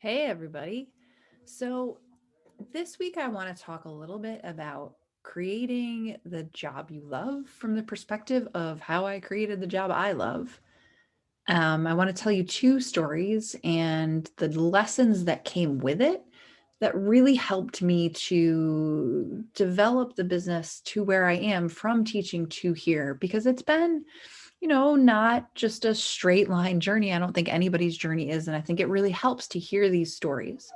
Hey, everybody. So, this week I want to talk a little bit about creating the job you love from the perspective of how I created the job I love. I want to tell you two stories and the lessons that came with it that really helped me to develop the business to where I am from teaching to here because it's been not just a straight line journey. I don't think anybody's journey is. And I think it really helps to hear these stories.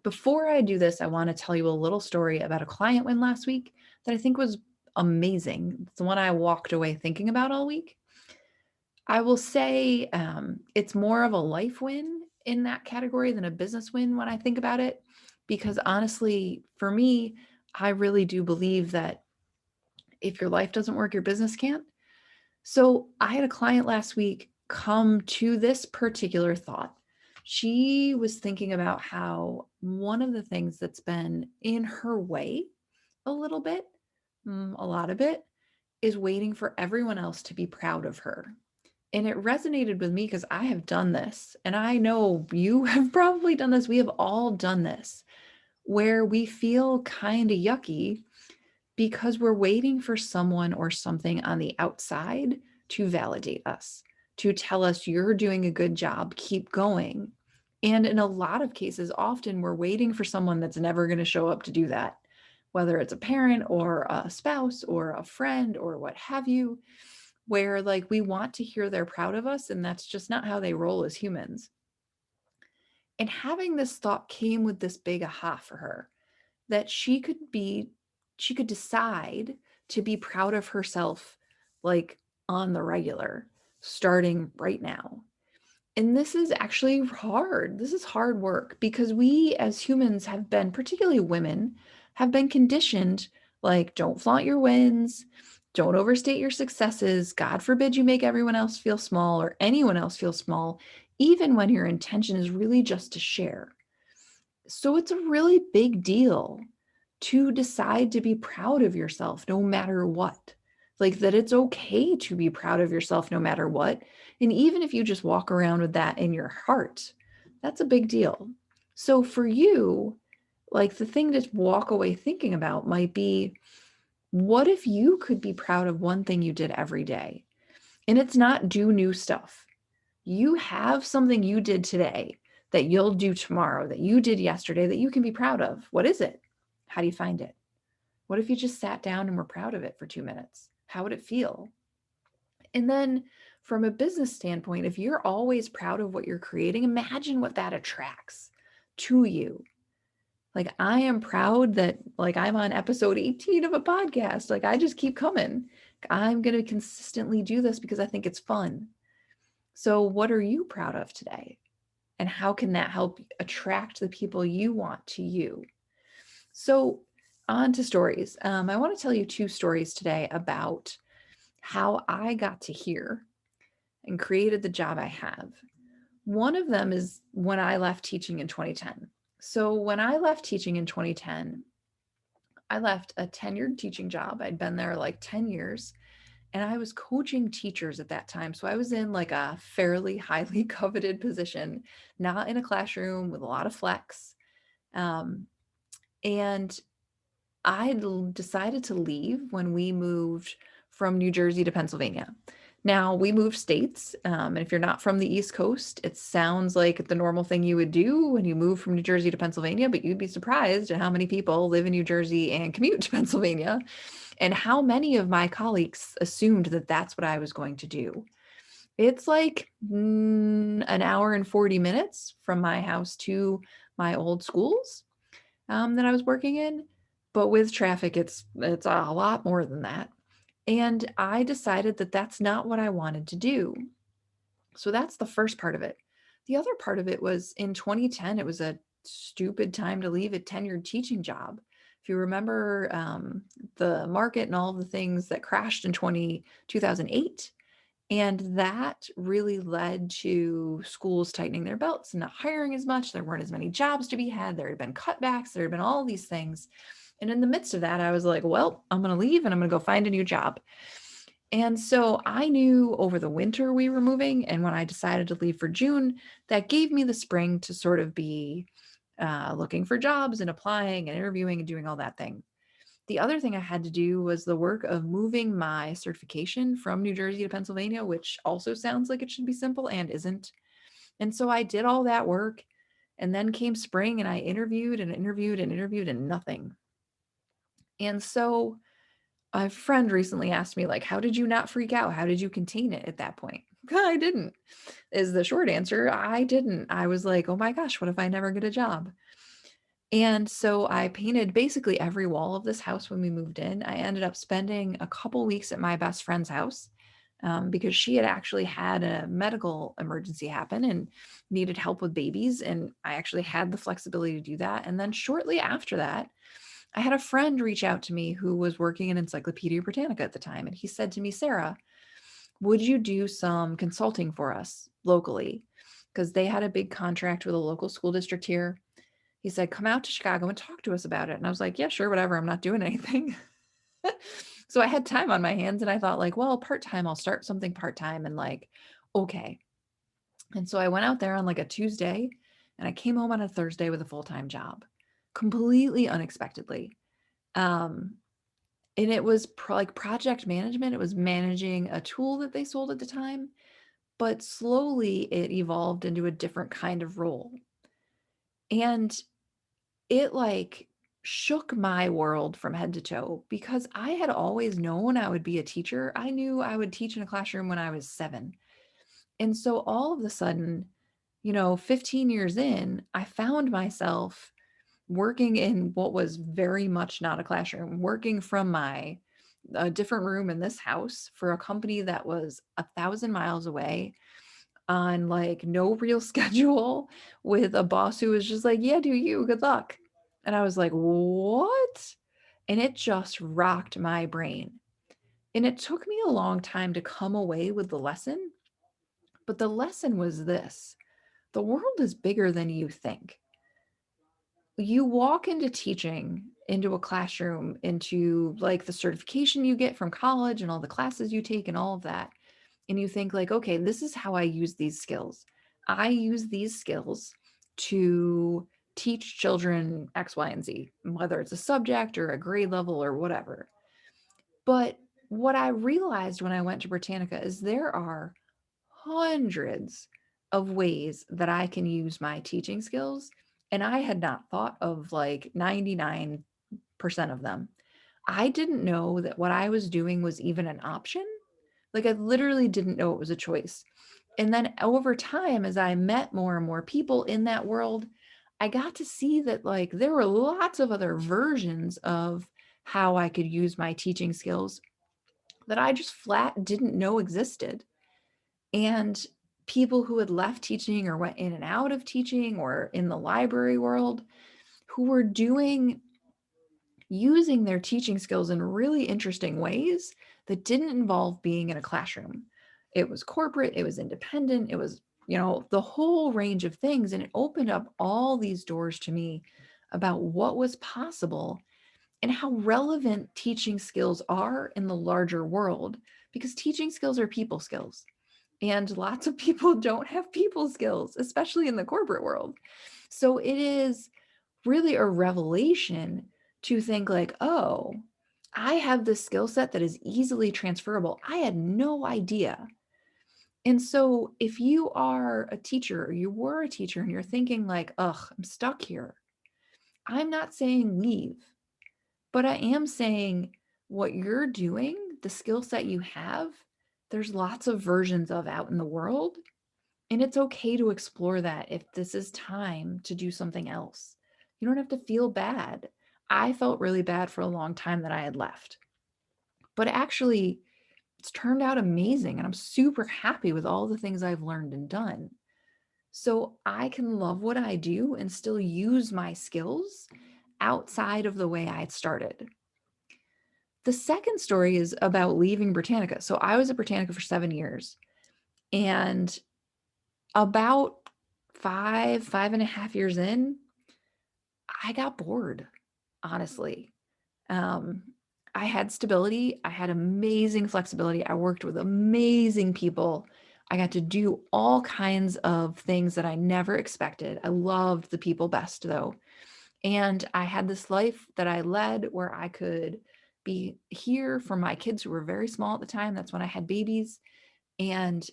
Before I do this, I want to tell you a little story about a client win last week that I think was amazing. It's the one I walked away thinking about all week. I will say it's more of a life win in that category than a business win when I think about it. Because honestly, for me, I really do believe that if your life doesn't work, your business can't. So I had a client last week come to this particular thought. She was thinking about how one of the things that's been in her way a little bit, a lot of it, is waiting for everyone else to be proud of her. And it resonated with me because I have done this. And I know you have probably done this. We have all done this where we feel kind of yucky because we're waiting for someone or something on the outside to validate us, to tell us you're doing a good job, keep going. And in a lot of cases, often we're waiting for someone that's never going to show up to do that, whether it's a parent or a spouse or a friend or what have you, where like we want to hear they're proud of us. And that's just not how they roll as humans. And having this thought came with this big aha for her that she could decide to be proud of herself like on the regular starting right now. And this is actually hard. This is hard work because we as humans have been, particularly women, have been conditioned like don't flaunt your wins, don't overstate your successes. God forbid you make everyone else feel small or anyone else feel small, even when your intention is really just to share. So it's a really big deal to decide to be proud of yourself no matter what. Like that it's okay to be proud of yourself no matter what. And even if you just walk around with that in your heart, that's a big deal. So for you, like the thing to walk away thinking about might be what if you could be proud of one thing you did every day? And it's not do new stuff. You have something you did today that you'll do tomorrow, that you did yesterday that you can be proud of. What is it? How do you find it? What if you just sat down and were proud of it for 2 minutes? How would it feel? And then from a business standpoint, if you're always proud of what you're creating, imagine what that attracts to you. Like I am proud that like I'm on episode 18 of a podcast. Like I just keep coming. I'm going to consistently do this because I think it's fun. So what are you proud of today? And how can that help attract the people you want to you? So, on to stories. I want to tell you two stories today about how I got to here and created the job I have. One of them is when I left teaching in 2010. So, when I left teaching in 2010, I left a tenured teaching job. I'd been there like 10 years and I was coaching teachers at that time. So I was in like a fairly highly coveted position, not in a classroom with a lot of flex. Um, and I decided to leave when we moved from New Jersey to Pennsylvania. Now we moved states. And if you're not from the East Coast, it sounds like the normal thing you would do when you move from New Jersey to Pennsylvania, but you'd be surprised at how many people live in New Jersey and commute to Pennsylvania and how many of my colleagues assumed that that's what I was going to do. It's like an hour and 40 minutes from my house to my old schools that I was working in. But with traffic, it's a lot more than that. And I decided that that's not what I wanted to do. So that's the first part of it. The other part of it was in 2010, it was a stupid time to leave a tenured teaching job. If you remember the market and all of the things that crashed in 2008, and that really led to schools tightening their belts and not hiring as much. There weren't as many jobs to be had. There had been cutbacks. There had been all these things. And in the midst of that, I was like, well, I'm going to leave and I'm going to go find a new job. And so I knew over the winter we were moving. And when I decided to leave for June, that gave me the spring to sort of be looking for jobs and applying and interviewing and doing all that thing. The other thing I had to do was the work of moving my certification from New Jersey to Pennsylvania, which also sounds like it should be simple and isn't. And so I did all that work. And then came spring and I interviewed and interviewed and interviewed and nothing. And so a friend recently asked me, like, how did you not freak out? How did you contain it at that point? I didn't, is the short answer. I didn't. I was like, oh my gosh, what if I never get a job? And so I painted basically every wall of this house when we moved in. I ended up spending a couple weeks at my best friend's house because she had actually had a medical emergency happen and needed help with babies. And I actually had the flexibility to do that. And then shortly after that, I had a friend reach out to me who was working in Encyclopedia Britannica at the time. And he said to me, Sarah, would you do some consulting for us locally? Because they had a big contract with a local school district here. He said, come out to Chicago and talk to us about it. And I was like, yeah, sure, whatever. I'm not doing anything. So I had time on my hands and I thought, like, well, part-time, I'll start something part-time and like, okay. And so I went out there on like a Tuesday and I came home on a Thursday with a full-time job completely unexpectedly. Um, and it was like project management. It was managing a tool that they sold at the time, but slowly it evolved into a different kind of role. And it like shook my world from head to toe because I had always known I would be a teacher. I knew I would teach in a classroom when I was 7. And so all of a sudden, 15 years in, I found myself working in what was very much not a classroom, working from my a different room in this house for a company that was 1,000 miles away on like no real schedule with a boss who was just like, yeah, do you, good luck. And I was like, what? And it just rocked my brain. And it took me a long time to come away with the lesson. But the lesson was this: the world is bigger than you think. You walk into teaching, into a classroom, into like the certification you get from college and all the classes you take and all of that. And you think like, okay, this is how I use these skills. I use these skills to teach children X, Y, and Z, whether it's a subject or a grade level or whatever. But what I realized when I went to Britannica is there are hundreds of ways that I can use my teaching skills. And I had not thought of like 99% of them. I didn't know that what I was doing was even an option. Like I literally didn't know it was a choice. And then over time, as I met more and more people in that world, I got to see that like there were lots of other versions of how I could use my teaching skills that I just flat didn't know existed. And people who had left teaching or went in and out of teaching or in the library world who were using their teaching skills in really interesting ways that didn't involve being in a classroom. It was corporate, it was independent, it was, the whole range of things. And it opened up all these doors to me about what was possible and how relevant teaching skills are in the larger world, because teaching skills are people skills. And lots of people don't have people skills, especially in the corporate world. So it is really a revelation to think like, oh, I have this skill set that is easily transferable. I had no idea. And so if you are a teacher or you were a teacher and you're thinking like, ugh, I'm stuck here, I'm not saying leave, but I am saying what you're doing, the skill set you have, there's lots of versions of out in the world. And it's okay to explore that if this is time to do something else. You don't have to feel bad. I felt really bad for a long time that I had left, but actually, it's turned out amazing. And I'm super happy with all the things I've learned and done. So I can love what I do and still use my skills outside of the way I had started. The second story is about leaving Britannica. So I was at Britannica for 7 years, and about 5.5 years in, I got bored, honestly. Um, I had stability. I had amazing flexibility. I worked with amazing people. I got to do all kinds of things that I never expected. I loved the people best, though. And I had this life that I led where I could be here for my kids who were very small at the time. That's when I had babies. And,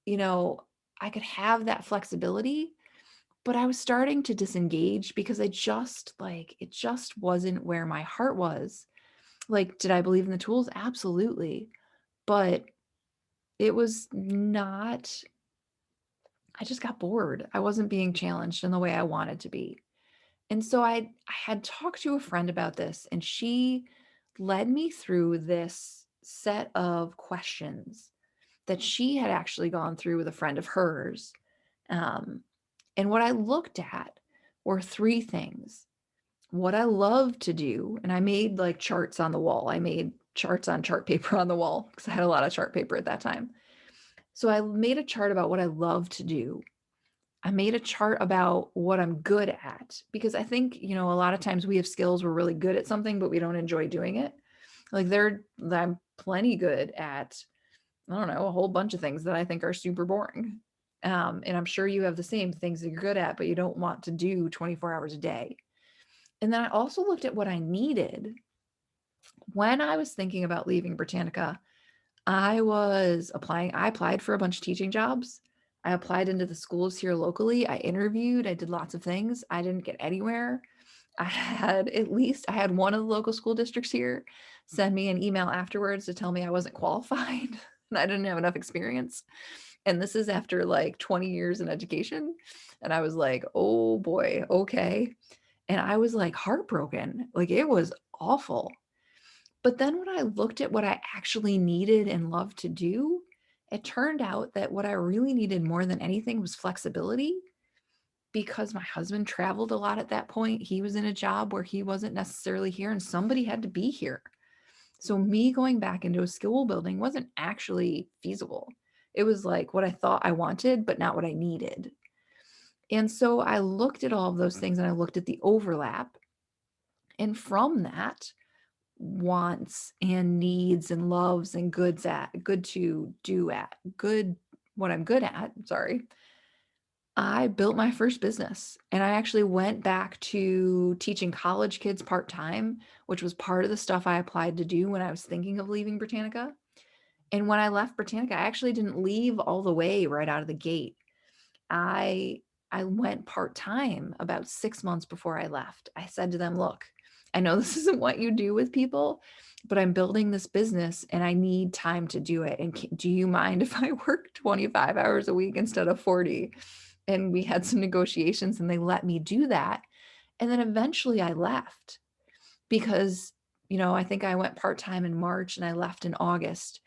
you know, I could have that flexibility, but I was starting to disengage because it just wasn't where my heart was. Like, did I believe in the tools? Absolutely. But it was not, I just got bored. I wasn't being challenged in the way I wanted to be. And so I had talked to a friend about this, and she led me through this set of questions that she had actually gone through with a friend of hers. Um, and what I looked at were three things. What I love to do, and I made like charts on the wall. I made charts on chart paper on the wall because I had a lot of chart paper at that time. So I made a chart about what I love to do. I made a chart about what I'm good at because I think, a lot of times we have skills, we're really good at something, but we don't enjoy doing it. Like I'm plenty good at, I don't know, a whole bunch of things that I think are super boring. And I'm sure you have the same things that you're good at, but you don't want to do 24 hours a day. And then I also looked at what I needed when I was thinking about leaving Britannica. I applied for a bunch of teaching jobs. I applied into the schools here locally. I interviewed, I did lots of things. I didn't get anywhere. I had one of the local school districts here send me an email afterwards to tell me I wasn't qualified and I didn't have enough experience. And this is after like 20 years in education. And I was like, oh boy, okay. And I was like heartbroken. Like it was awful. But then when I looked at what I actually needed and loved to do, it turned out that what I really needed more than anything was flexibility because my husband traveled a lot at that point. He was in a job where he wasn't necessarily here and somebody had to be here. So me going back into a school building wasn't actually feasible. It was like what I thought I wanted, but not what I needed. And so I looked at all of those things and I looked at the overlap. And from that, wants and needs and loves and good to do at, good, what I'm good at, sorry. I built my first business and I actually went back to teaching college kids part time, which was part of the stuff I applied to do when I was thinking of leaving Britannica. And when I left Britannica, I actually didn't leave all the way right out of the gate. I I went part-time about 6 months before I left. I said to them, "Look, I know this isn't what you do with people, but I'm building this business and I need time to do it. And do you mind if I work 25 hours a week instead of 40?" And we had some negotiations and they let me do that. And then eventually I left because, I think I went part-time in March and I left in August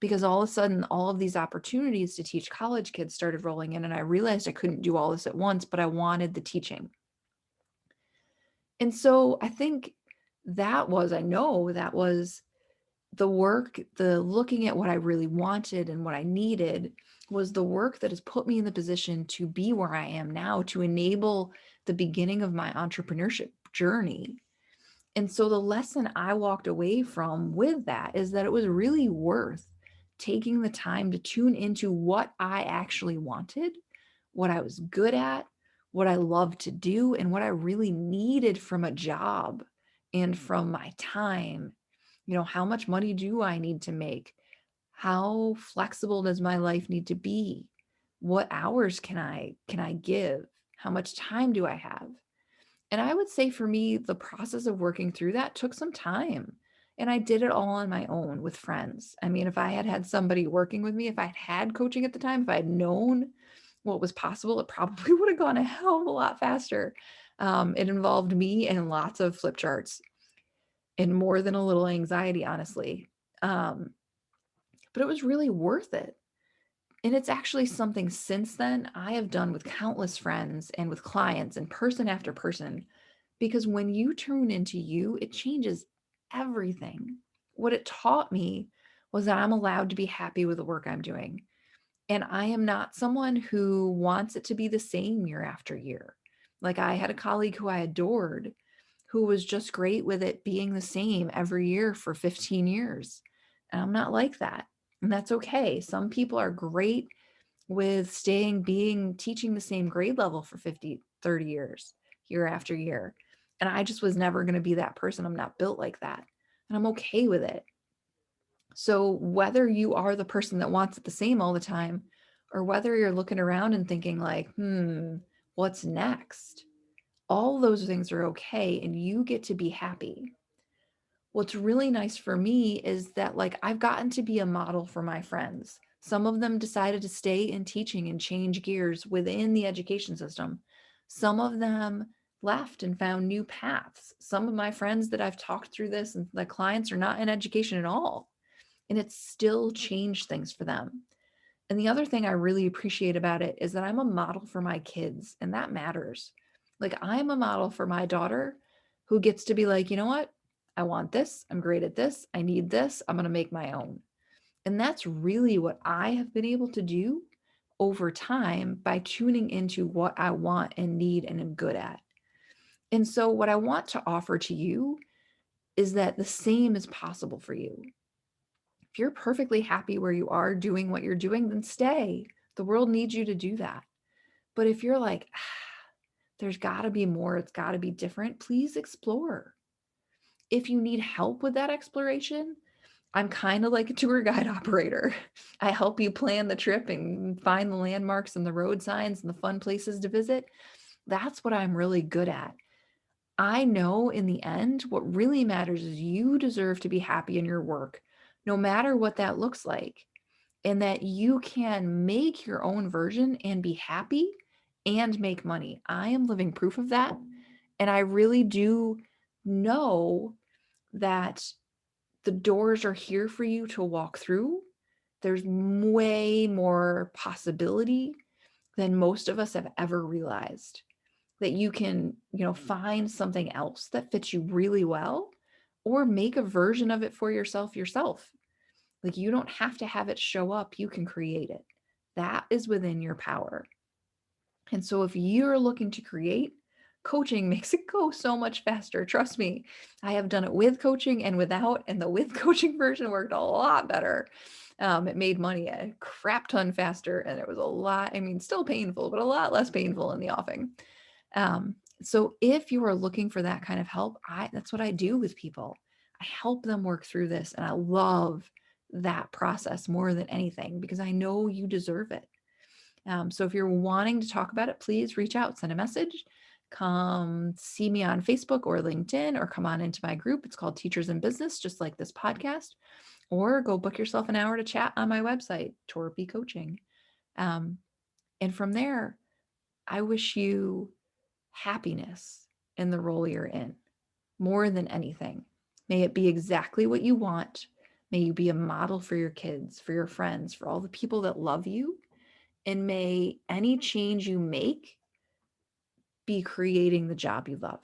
because all of a sudden all of these opportunities to teach college kids started rolling in and I realized I couldn't do all this at once, but I wanted the teaching. And so I know that was the work, the looking at what I really wanted and what I needed was the work that has put me in the position to be where I am now, to enable the beginning of my entrepreneurship journey. And so the lesson I walked away from with that is that it was really worth taking the time to tune into what I actually wanted, what I was good at, what I loved to do, and what I really needed from a job and from my time. How much money do I need to make? How flexible does my life need to be? What hours can I give? How much time do I have? And I would say for me, the process of working through that took some time. And I did it all on my own with friends. I mean, if I had had somebody working with me, if I had coaching at the time, if I had known what was possible, it probably would have gone a hell of a lot faster. It involved me and lots of flip charts and more than a little anxiety, honestly. Um, but it was really worth it. And it's actually something since then I have done with countless friends and with clients and person after person. Because when you tune into you, it changes everything. What it taught me was that I'm allowed to be happy with the work I'm doing. And I am not someone who wants it to be the same year after year. Like I had a colleague who I adored who was just great with it being the same every year for 15 years. And I'm not like that. And that's okay. Some people are great with teaching the same grade level for 50, 30 years, year after year. And I just was never going to be that person. I'm not built like that. And I'm okay with it. So whether you are the person that wants it the same all the time, or whether you're looking around and thinking like, what's next? All those things are okay. And you get to be happy. What's really nice for me is that like I've gotten to be a model for my friends. Some of them decided to stay in teaching and change gears within the education system. Some of them left and found new paths. Some of my friends that I've talked through this and the clients are not in education at all. And it's still changed things for them. And the other thing I really appreciate about it is that I'm a model for my kids, and that matters. Like, I'm a model for my daughter who gets to be like, you know what? I want this. I'm great at this. I need this. I'm going to make my own. And that's really what I have been able to do over time by tuning into what I want and need and am good at. And so, what I want to offer to you is that the same is possible for you. If you're perfectly happy where you are doing what you're doing, then stay. The world needs you to do that. But if you're like, there's got to be more, it's got to be different, please explore. If you need help with that exploration, I'm kind of like a tour guide operator. I help you plan the trip and find the landmarks and the road signs and the fun places to visit. That's what I'm really good at. I know in the end, what really matters is you deserve to be happy in your work, no matter what that looks like, and that you can make your own version and be happy and make money. I am living proof of that. And I really do know that the doors are here for you to walk through. There's way more possibility than most of us have ever realized, that you can, find something else that fits you really well or make a version of it for yourself. Like, you don't have to have it show up, you can create it. That is within your power. And so if you're looking to create, coaching makes it go so much faster. Trust me, I have done it with coaching and without, and the with coaching version worked a lot better. It made money a crap ton faster, and it was a lot, still painful, but a lot less painful in the offing. So if you are looking for that kind of help, that's what I do with people. I help them work through this, and I love that process more than anything because I know you deserve it. So if you're wanting to talk about it, please reach out, send a message, come see me on Facebook or LinkedIn, or come on into my group. It's called Teachers in Business, just like this podcast, or go book yourself an hour to chat on my website, Torpy Coaching. And from there, I wish you happiness in the role you're in more than anything. May it be exactly what you want. May you be a model for your kids, for your friends, for all the people that love you. And may any change you make be creating the job you love.